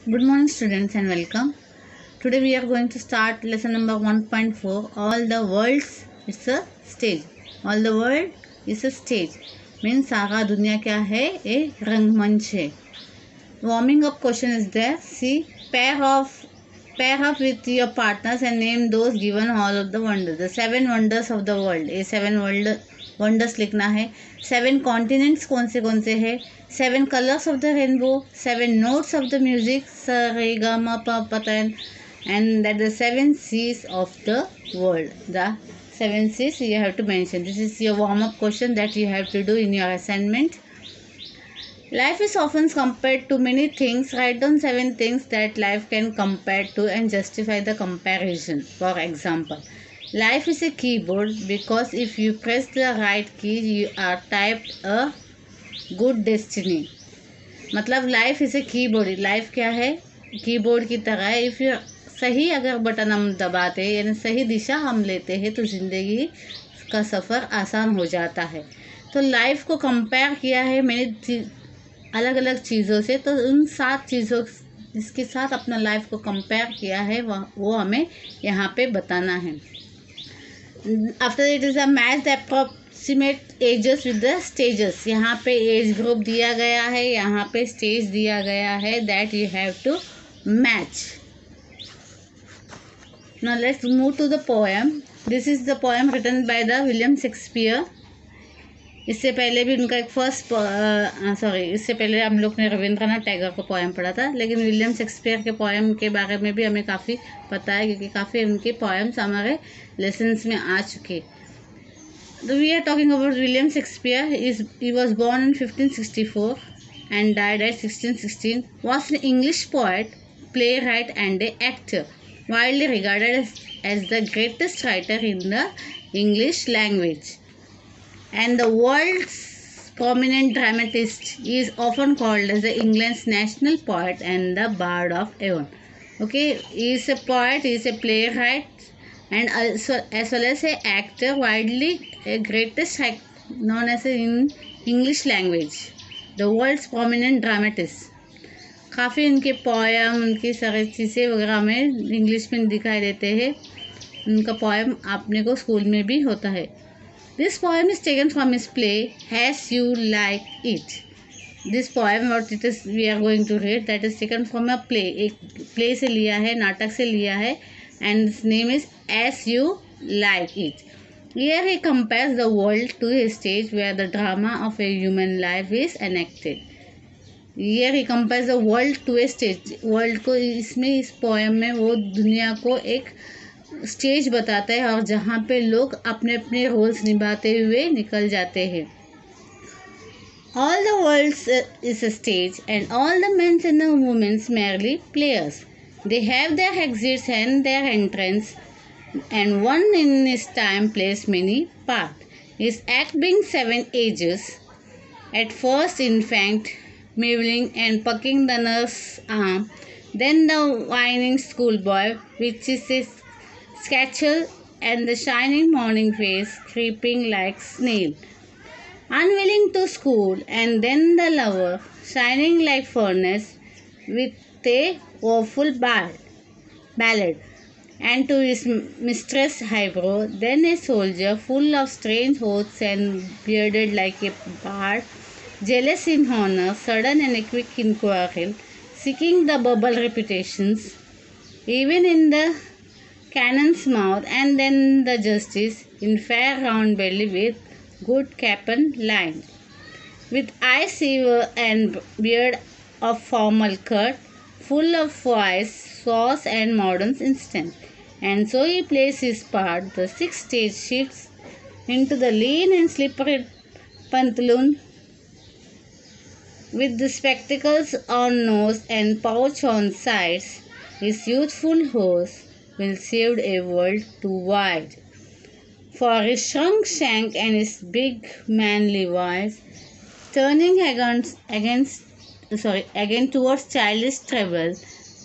Good morning, students, and welcome. Today we are going to start lesson number 1.4. All the worlds is a stage. All the world is a stage. Means सारा दुनिया क्या है? एक रंगमंच है. Warming up question is there. See, pair up with your partners and name those given all of the wonders. The 7 wonders of the world. ये 7 wonders लिखना है. 7 continents कौन से है? 7 colors of the rainbow. 7 notes of the music. सा रे गा मा पा पा and that the 7 seas of the world. The 7 seas you have to mention. This is your warm up question that you have to do in your assignment. Life is often compared to many things. Write down 7 things that life can compare to and justify the comparison. For example, life is a keyboard because if you press the right key, you are typed a good destiny. मतलब life इसे keyboard. Life क्या है? Keyboard की तरह है. If you सही अगर button हम दबाते हैं यानी सही दिशा हम लेते हैं तो ज़िंदगी का सफ़र आसान हो जाता है. तो लाइफ को कंपेयर किया है मैंने अलग अलग चीज़ों से. तो उन 7 चीज़ों जिसके साथ अपना लाइफ को कंपेयर किया है वो हमें यहाँ पे बताना है. After it is a match the approximate ages with the stages. यहाँ पे एज ग्रुप दिया गया है, यहाँ पे स्टेज दिया गया है. That you have to match. Now let's move to the poem. This is the poem written by the William Shakespeare. इससे पहले भी उनका एक इससे पहले हम लोग ने रविंद्रनाथ टैगोर का पोएम पढ़ा था, लेकिन विलियम शेक्सपियर के पोएम के बारे में भी हमें काफ़ी पता है क्योंकि काफ़ी उनके पोएम्स हमारे लेसन्स में आ चुके. तो we are talking about William Shakespeare. He was born in 1564 and died at 1616. Was an English poet, playwright and an actor, widely regarded as the greatest writer in the English language. And the world's prominent dramatist. He is often called as the England's national poet and the bard of Avon. Okay, he is a poet, he is a playwright, and also as well as an actor, widely a greatest known as in English language. The world's prominent dramatist. काफ़ी उनके poem, उनकी सारी चीज़ें वगैरह हमें English में दिखाई देते हैं. उनका पोएम आपने को स्कूल में भी होता है. This poem is taken from his play As You Like It. This poem what it is we are going to read that is taken from a play. एक play से लिया है, नाटक से लिया है, and its name is As You Like It. Here he compares the world to a stage where the drama of a human life is enacted. Here he compares the world to a stage. World को इसमें इस poem में वो दुनिया को एक stage बताता है और जहाँ पे लोग अपने अपने रोल्स निभाते हुए निकल जाते हैं. All the world is a stage and all the men and the women merely players. They have their exits and their entrance, and one in his time plays many parts. His act being 7 ages. At first infant, mewling and pucking the nurse's arm, then the whining schoolboy, which is his Sketchel and the shining morning face creeping like snail, unwilling to school, and then the lover shining like furnace with a woeful ballad, and to his mistress highbrow, then a soldier full of strange oaths and bearded like a bard, jealous in honor, sudden and quick in quarrel, seeking the bubble reputations, even in the cannon's mouth, and then the justice in fair round belly with good cap and line, with eye silver and beard of formal cut, full of wise sauce and modern instant. And so he plays his part. The 6th stage shifts into the lean and slippery pantaloon with the spectacles on nose and pouch on sides. His youthful horse will saved a world too wide for his shrunk shank and his big manly voice, turning again towards childish treble,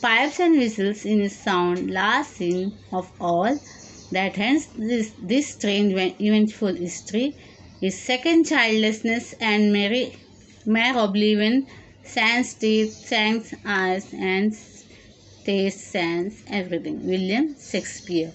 pipes and whistles in his sound. Last scene of all that hence this strange eventful history is second childlessness and mere oblivion, sans teeth, sans eyes, and taste, sans everything. William Shakespeare.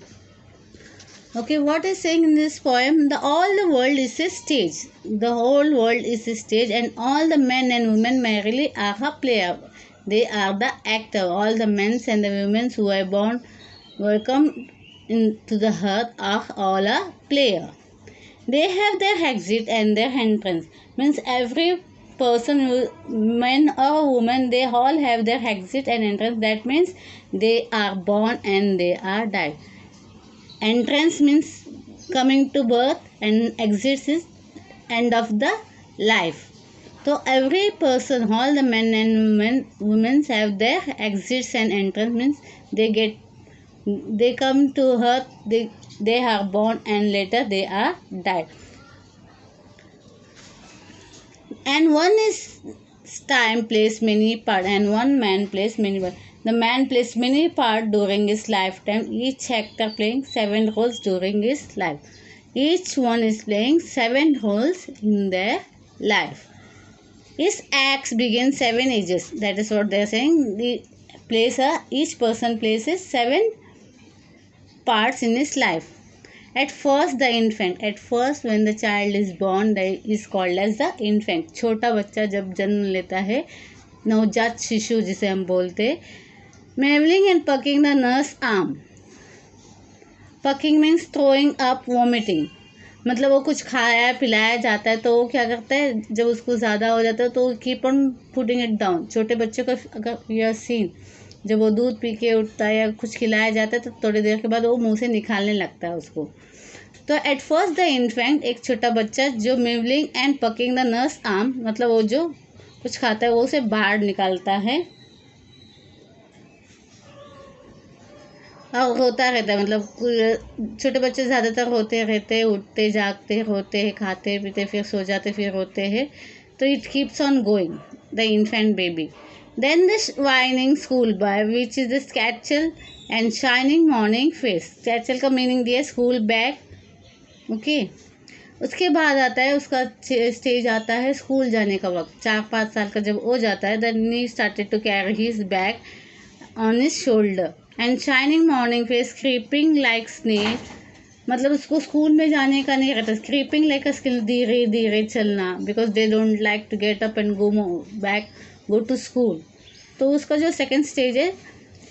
Okay, what is saying in this poem? All the world is a stage. The whole world is a stage, and all the men and women merely are a player. They are the actor. All the men and the women who are born, welcome into the earth, are all a player. They have their exit and their entrance. Means every person, man or woman, they all have their exit and entrance. That means they are born and they are died. Entrance means coming to birth, and exit is end of the life. So every person, all the men and women have their exits and entrance. Means they come to earth, they are born, and later they are died. And one is time plays many part, and one man plays many part. The man plays many part during his lifetime, each actor playing 7 roles during his life. Each one is playing 7 roles in their life. His acts begin 7 ages. That is what they are saying. Each person plays 7 parts in his life. At first the infant. At first when the child is born, that is called as the infant. छोटा बच्चा जब जन्म लेता है, नवजात शिशु जिसे हम बोलते, Mewling and pucking the nurse arm. Pucking means throwing up, vomiting. मतलब वो कुछ खाया पिलाया जाता है तो वो क्या करता है, जब उसको ज़्यादा हो जाता है तो keep on putting it down. छोटे बच्चे को अगर यह सीन, जब वो दूध पी के उठता है या कुछ खिलाया जाता है तो थोड़ी देर के बाद वो मुंह से निकालने लगता है उसको. तो एट फर्स्ट द इन्फेंट, एक छोटा बच्चा जो mewling and puking the nurse arm, मतलब वो जो कुछ खाता है वो उसे बाहर निकालता है और होता रहता है. मतलब छोटे बच्चे ज़्यादातर होते रहते हैं, उठते जागते होते हैं, खाते पीते, फिर सो जाते, फिर होते हैं. तो it keeps on going, the infant baby. Then the whining school boy which is the satchel and shining morning face. Satchel का मीनिंग दिया स्कूल बैग. ओके, उसके बाद आता है उसका स्टेज आता है स्कूल जाने का वक्त. 4-5 साल का जब हो जाता है, then he started to carry his bag on his shoulder and shining morning face creeping like snake. मतलब उसको स्कूल में जाने का नहीं रहता. क्रीपिंग लाइक अ स्किल, धीरे धीरे चलना, because they don't like to get up and go to school. तो उसका जो सेकेंड स्टेज है,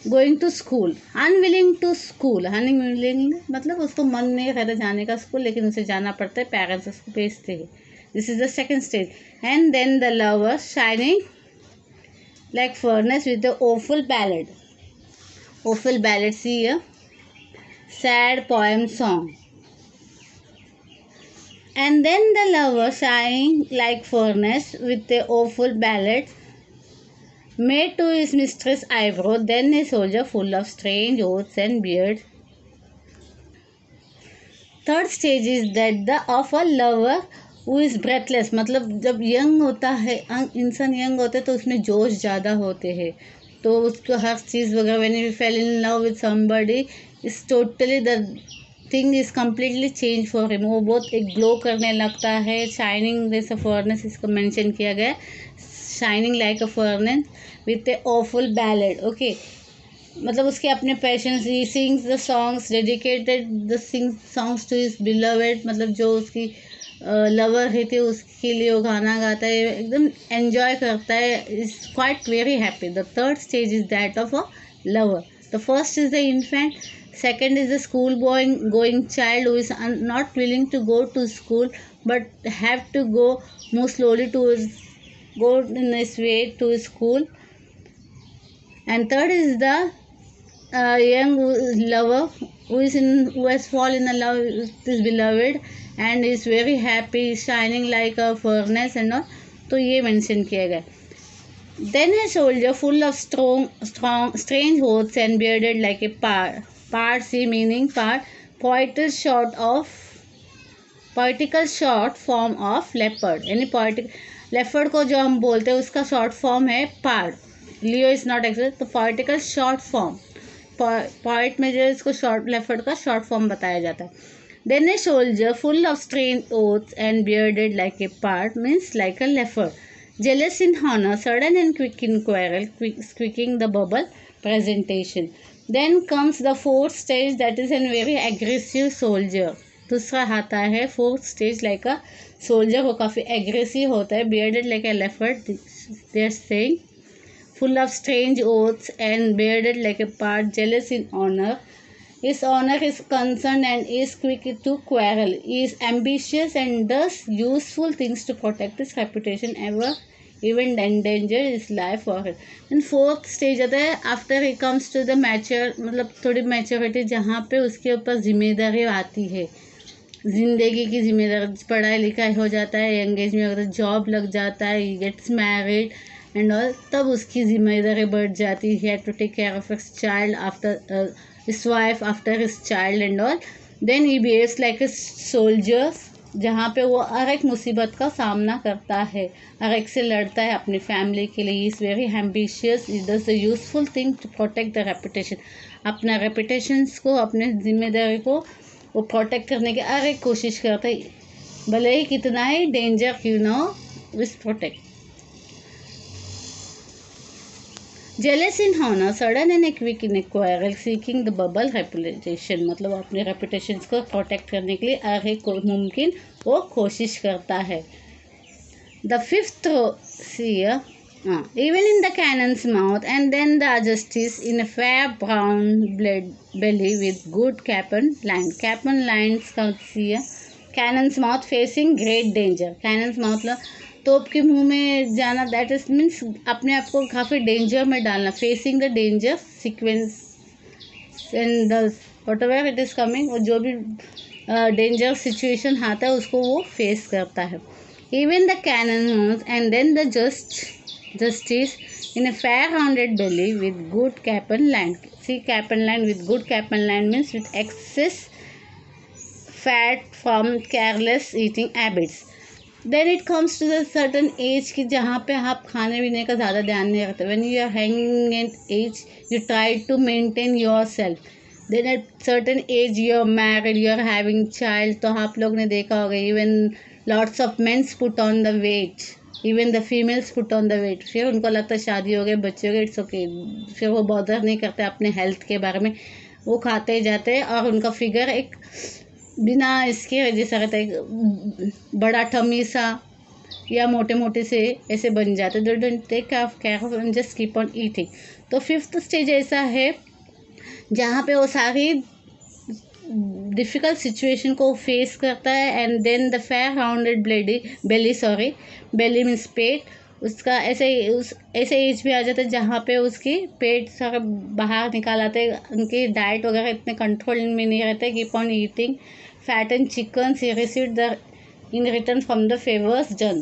going to school. Unwilling to school, unwilling मतलब उसको मन नहीं रहता जाने का स्कूल, लेकिन उसे जाना पड़ता है, पेरेंट्स उसको भेजते हैं. This is the second stage. And then the lover shining like furnace with the woeful ballad. Opal ballad, see a sad poem song. And then the lover shining like furnace with a awful ballad made to his mistress eyebrow, then a soldier full of strange oaths and beard. Third stage is that of a lover who is breathless. मतलब जब young होता है, इंसान young होता है तो उसमें जोश ज़्यादा होते हैं, तो उसको हर चीज़ वगैरह. When you fail in love with somebody, is totally the thing is completely change for him. वो बहुत एक ग्लो करने लगता है. शाइनिंग जैसे फर्नेस इसको मेंशन किया गया, shining like a furnace with a woeful ballad. Okay, मतलब उसके अपने passions. He sings the songs dedicated the songs to his beloved. मतलब जो उसकी लवर रहती है उसके लिए वो गाना गाता है, एकदम एन्जॉय करता है, is quite very happy. The third stage is that of a lover. The first is the infant, second is the school going child who is not willing to go to school but have to go move slowly to go in this way to school. And third is the young lover who has fallen in love with his beloved and is very happy, shining like a furnace and all. तो ये mention किया गया. Then a soldier full of strong strange oaths and bearded like a parsi meaning poetical short form of leopard. यानी leopard को जो हम बोलते हैं उसका short form है pard. Leo is not accept. तो पोइटिकल शॉर्ट फॉर्म, पोइट में जो इसको शॉर्ट लेफर्ड का शॉर्ट फॉर्म बताया जाता है. Then a soldier full of strange oaths and bearded like a pard means like a leopard. Jealous in honor, sudden and quick in quarrel, squeaking the bubble presentation. Then comes the fourth stage, that is a very aggressive soldier. दूसरा आता है fourth stage like a soldier, वो काफ़ी aggressive होता है, bearded like a leopard, they are saying, full of strange oaths and bearded like a part, jealous in honor. His honor is concerned and is quick to quarrel. He is ambitious and does useful things to protect his reputation, ever even endanger his life for it. And fourth stage आता है after he comes to the mature, मतलब थोड़ी maturity, जहाँ पे उसके ऊपर जिम्मेदारी आती है, ज़िंदगी की जिम्मेदारी, पढ़ाई लिखाई हो जाता है, यंग एज में अगर जॉब लग जाता है, he gets married and all, तब उसकी जिम्मेदारी बढ़ जाती है, to take care of his child after his wife, after his child and all. Then he behaves like a soldier, जहाँ पे वो हर एक मुसीबत का सामना करता है, हर एक से लड़ता है अपनी फैमिली के लिए. Is very ambitious, is does the useful thing to protect the reputation. अपना रेपुटेशंस को, अपने जिम्मेदारी को वो प्रोटेक्ट करने की हर एक कोशिश करता है, भले ही कितना ही डेंजर क्यों ना हो, विस protect. Jealous in honor, sudden and quick in a quarrel, seeking the bubble reputation. मतलब अपने रेपुटेशन को प्रोटेक्ट करने के लिए हर एक मुमकिन वो कोशिश करता है. The fifth seer, even in the cannon's mouth, and then the justice in a fair brown belly with good cap and line. Cap and lines का seer, cannon's mouth facing great danger. Cannon's mouth तोप के मुंह में जाना, that is means अपने आप को काफ़ी डेंजर में डालना, facing the danger sequence and the what ever it is coming, वो जो भी डेंजर सिचुएशन आता है उसको वो फेस करता है. Even the cannon and then the justice in a fair rounded belly with good cap and line. See cap and line, with good cap and line means with excess fat from careless eating habits. Then it comes to the certain age की जहाँ पे आप खाने पीने का ज़्यादा ध्यान नहीं रखते. When you are hanging at age you try to maintain yourself. Then at certain age you are married, you are having child. तो आप लोग ने देखा होगा, even lots of mens put on the weight, even the females put on the weight. फिर उनको लगता है शादी हो गई, बच्चे हो गए, इट्स ओके, फिर वो बॉदर नहीं करते अपने हेल्थ के बारे में, वो खाते जाते हैं और उनका फिगर एक बिना इसके वजह से रहता है, बड़ा टमी सा या मोटे मोटे से ऐसे बन जाते. Though don't take care of and just keep on eating. तो फिफ्थ स्टेज ऐसा है जहाँ पे वो सारी डिफ़िकल्ट सिचुएशन को फेस करता है. And then the fair rounded belly means पेट, उसका ऐसे एज भी आ जाता है जहाँ पे उसकी पेट सारा बाहर निकाल आते हैं. उनकी डाइट वगैरह इतने कंट्रोल में नहीं रहते. Keep on eating fat and chickens he received in return from the favors done.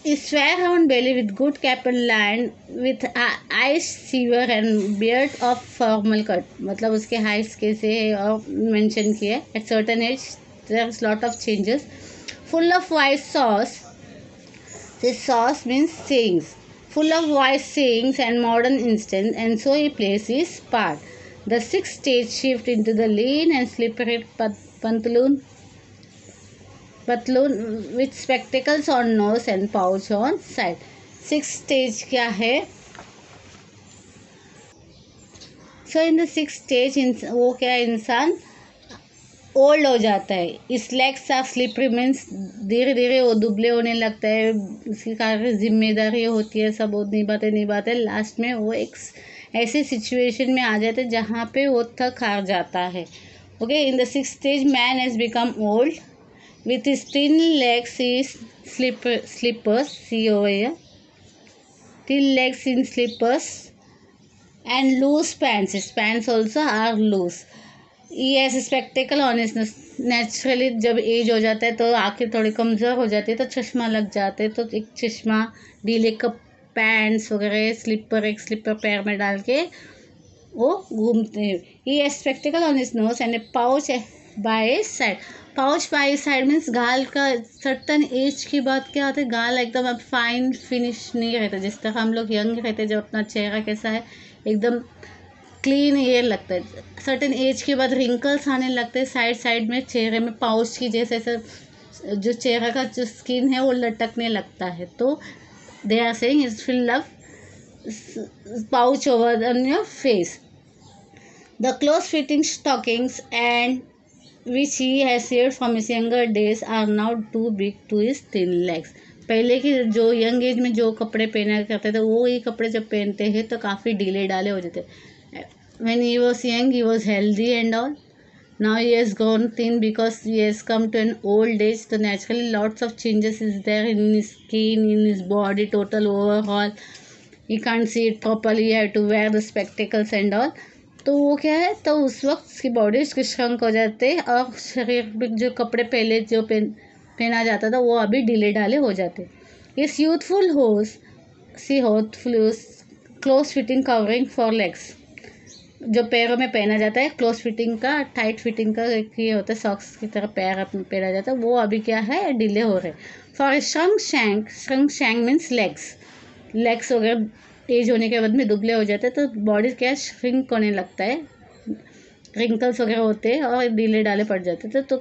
His fair round belly with good cap and line, with eyes severe and beard of formal cut. मतलब उसके heights कैसे है और mention किया. At certain age there's lot of changes. Full of wise sauce. This sauce means sayings. Full of wise sayings and modern instinct, and so he plays his part. The sixth stage shift into the lean and slippery pantaloon with spectacles on nose and pouch on side. Sixth stage क्या है? So in the sixth stage वो क्या इंसान old हो जाता है. इस legs of slippery means धीरे धीरे वो दुबले होने लगता है, उसकी काफ़ी जिम्मेदारी होती है, सब वो निभाते लास्ट में वो एक ऐसी सिचुएशन में आ जाते हैं जहाँ पे वो थक हार जाता है. Okay, in the sixth stage man has become old with his thin legs is slippers, see over here, thin legs in slippers and loose pants. His pants also are loose. ये स्पेक्टिकल ऑनेस्टनेस. नेचुरली जब age हो जाता है तो आंखें थोड़ी कमज़ोर हो जाती है तो चश्मा लग जाते हैं, तो एक चश्मा, ढीले कप पैंट्स वगैरह, एक स्लीपर पैर में डाल के वो घूमते हैं. ये spectacled on his nose and A pouch by his side. Pouch by his side means गाल का सर्टन एज की बात क्या होता है, गाल एकदम अब फाइन फिनिश नहीं रहता. जिस तरह हम लोग यंग रहते जब अपना चेहरा कैसा है एकदम क्लीन एयर लगता है. सर्टेन एज के बाद रिंकल्स आने लगते हैं साइड में, चेहरे में पाउच की जैसे ऐसे जो चेहरा का जो स्किन है वो लटकने लगता है, तो they are saying it will love pouch over on your face. The close fitting stockings and which he has saved from his younger days are now too big to his thin legs. पहले की जो young age में जो कपड़े पहना करते थे वो ही कपड़े जब पहनते हैं तो काफ़ी ढीले ढाले हो जाते. When he was young he was healthy and all. Now he has gone thin because he has come to an old age. So naturally lots of changes is there in his skin, in his body, total overhaul. He can't see it properly. He have to wear the spectacles and all. तो वो क्या है, तो उस वक्त उसकी body उसकी shrunk हो जाते और शरीर में जो कपड़े पहले जो पहना जाता था वो अभी ढीले ढाले हो जाते. इस यूथफुल होस सी होथफुल close fitting covering for legs, जो पैरों में पहना जाता है क्लोज फिटिंग का, टाइट फिटिंग का ये होता है, सॉक्स की तरह पैर पहना जाता है, वो अभी क्या है डिले हो रहे. For shrunk shank means legs वगैरह एज होने के बाद में दुबले हो जाते हैं तो बॉडी क्या श्रिंक होने लगता है, रिंकल्स वगैरह होते हैं और ढीले डाले पड़ जाते थे, तो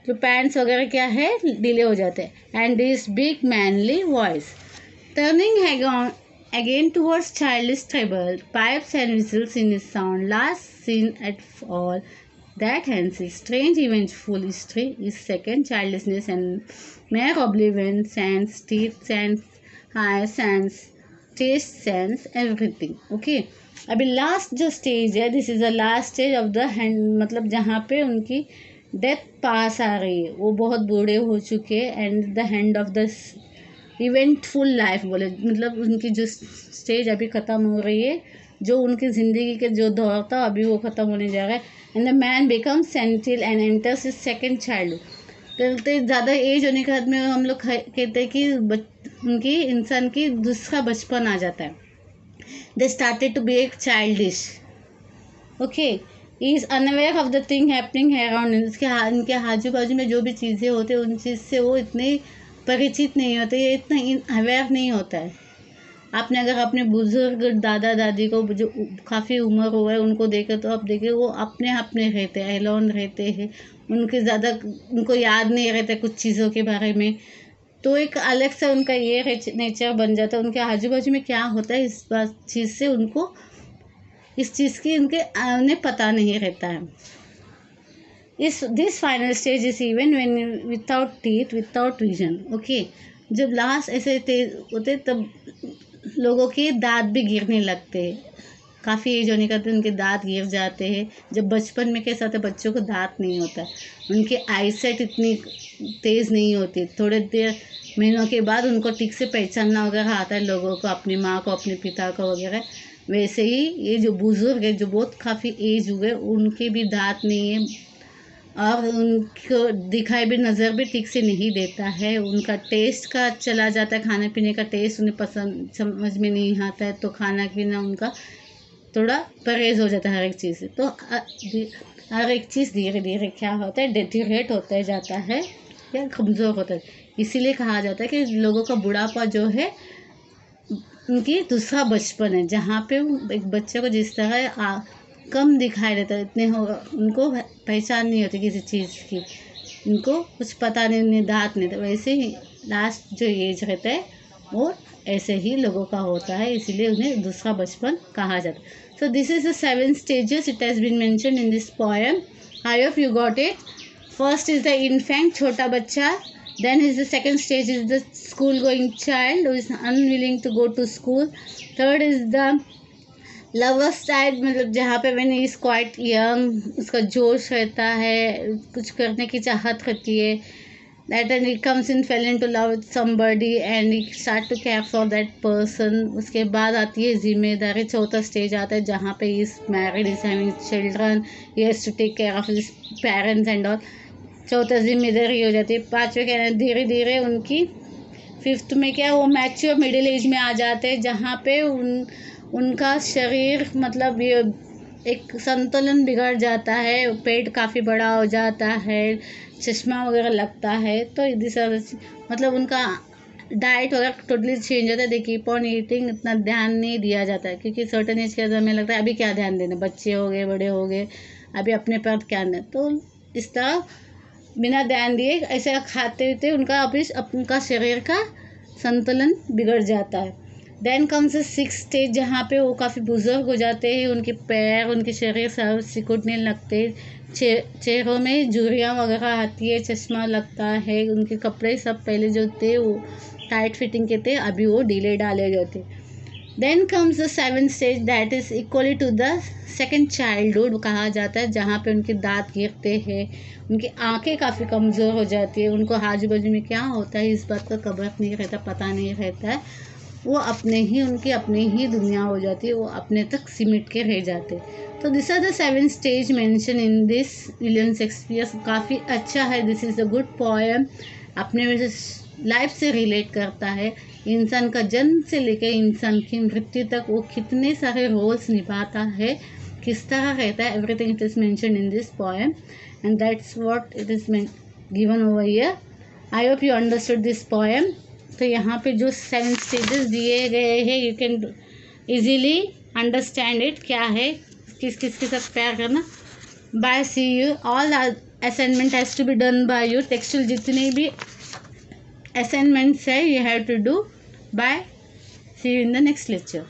जो पैंट्स वगैरह क्या है ढीले हो जाते हैं. And this big manly voice turning again towards childish treble, pipes and whistles in his sound, last seen at all that hence his strange eventful history, his second childishness and mere oblivion, sans teeth, sans high, sans taste, sense, everything. Okay, अभी last जो stage है, this is the last stage of the hand, मतलब जहाँ पे उनकी death पास आ रही है, वो बहुत बूढ़े हो चुके and the hand of the eventful life बोले, मतलब उनकी जो स्टेज अभी ख़त्म हो रही है, जो उनकी ज़िंदगी के जो दौर था अभी वो ख़त्म होने जा रहा है. And the man becomes senile and enters his second childhood. कहते ज़्यादा एज होने के बाद में हम लोग कहते हैं कि उनकी इंसान की दूसरा बचपन आ जाता है. दे स्टार्टेड टू बी एक childish. Okay, he is unaware of the thing happening around. इनके आजू बाजू में जो भी चीज़ें होती हैं उन चीज़ से वो इतने परिचित नहीं होते, ये इतना अवेयर नहीं होता है. आपने अगर अपने बुजुर्ग दादा दादी को जो काफ़ी उम्र हुआ है उनको देखे तो आप देखिए वो अपने आप में रहते हैं, एलोन रहते हैं, उनको याद नहीं रहता कुछ चीज़ों के बारे में, तो एक अलग सा उनका ये नेचर बन जाता है. उनके आजू बाजू में क्या होता है इस बात चीज़ से उनको इस चीज़ की उन्हें पता नहीं रहता है. This final stage is even when without teeth without vision. Okay, जब लास्ट ऐसे तेज होते तब लोगों के दांत भी गिरने लगते हैं, काफ़ी एज होने का तो उनके दांत गिर जाते हैं. जब बचपन में कैसा होता है बच्चों को दांत नहीं होता, उनकी आईसाइट इतनी तेज़ नहीं होती, थोड़े देर महीनों के बाद उनको ठीक से पहचानना वगैरह आता है लोगों को, अपनी माँ को अपने पिता को वगैरह. वैसे ही ये जो बुज़ुर्ग है जो बहुत काफ़ी एज हुए उनके भी दांत नहीं है और उनको दिखाई भी नज़र भी ठीक से नहीं देता है. उनका टेस्ट का चला जाता है, खाने पीने का टेस्ट उन्हें पसंद समझ में नहीं आता है, तो खाना पीना उनका थोड़ा परहेज़ हो जाता है हर एक चीज़ से. तो हर एक चीज़ धीरे धीरे क्या होता है डेटीरेट होता जाता है या कमज़ोर होता है. इसीलिए कहा जाता है कि लोगों का बुढ़ापा जो है उनकी दूसरा बचपन है, जहाँ पे एक बच्चे को जिस तरह कम दिखाई देता है इतने हो उनको पहचान नहीं होती किसी चीज़ की, उनको कुछ पता नहीं, उन्हें दांत नहीं. तो वैसे ही लास्ट जो एज रहता है वो ऐसे ही लोगों का होता है, इसीलिए उन्हें दूसरा बचपन कहा जाता है. So this is the 7 stages it has been mentioned in this poem. I hope you got it. First is the infant, छोटा बच्चा. Then is the second stage is the school going child who is unwilling to go to school. Third is the lover side, मतलब जहाँ पे when he is quite young उसका जोश रहता है, कुछ करने की चाहत रहती है. That and he comes in fell into love with somebody and he start to care for that person. उसके बाद आती है जिम्मेदारी. चौथा स्टेज आता है जहाँ पे he is married, he is having children, he has to take care of his parents and all. चौथा जिम्मेदारी हो जाती है. पाँचवें क्या धीरे धीरे उनकी फिफ्थ में क्या वो मैच्योर मिडिल एज में आ जाते हैं, जहाँ पे उनका शरीर मतलब ये एक संतुलन बिगड़ जाता है, पेट काफ़ी बड़ा हो जाता है, चश्मा वगैरह लगता है. तो मतलब उनका डाइट वगैरह टोटली चेंज होता है. दे कीप ऑन ईटिंग, इतना ध्यान नहीं दिया जाता है क्योंकि सर्टन एज के अंदर हमें लगता है अभी क्या ध्यान देना, बच्चे हो गए बड़े हो गए अभी अपने पर क्या दें. तो इस तरह बिना ध्यान दिए ऐसे खाते हुए उनका शरीर का संतुलन बिगड़ जाता है। Then comes the 6th stage, जहाँ पे वो काफ़ी बुजुर्ग हो जाते हैं, उनके पैर, उनके शरीर सब सिकुड़ने लगते, चेहरों में झुर्रियाँ वगैरह आती है, चश्मा लगता है, उनके कपड़े सब पहले जो थे वो टाइट फिटिंग के थे, अभी वो ढीले डाले गए थे। Then comes the 7th stage, that is equally to the second childhood कहा जाता है, जहाँ पे उनके दांत गिरते हैं, उनकी आंखें काफ़ी कमज़ोर हो जाती है, उनको आजू बाजू में क्या होता है इस बात का खबर नहीं रहता, पता नहीं रहता है, वो उनकी अपने ही दुनिया हो जाती है, वो अपने तक सिमट के रह जाते। तो this are the 7 stage mention in this William Shakespeare. काफ़ी अच्छा है, this is a good poem, अपने लाइफ से रिलेट करता है। इंसान का जन्म से लेकर इंसान की मृत्यु तक वो कितने सारे रोल्स निभाता है, किस तरह रहता है, everything it is mention in this poem and that's what it is given over here. I hope you understood this poem. तो यहाँ पे जो 7 स्टेजेस दिए गए हैं, you can easily understand it, क्या है, किस किस के साथ प्यार करना। Bye, see you. All assignment has to be done by you. Textual जितने भी असाइनमेंट्स है, you have to do. Bye, see you in the next lecture.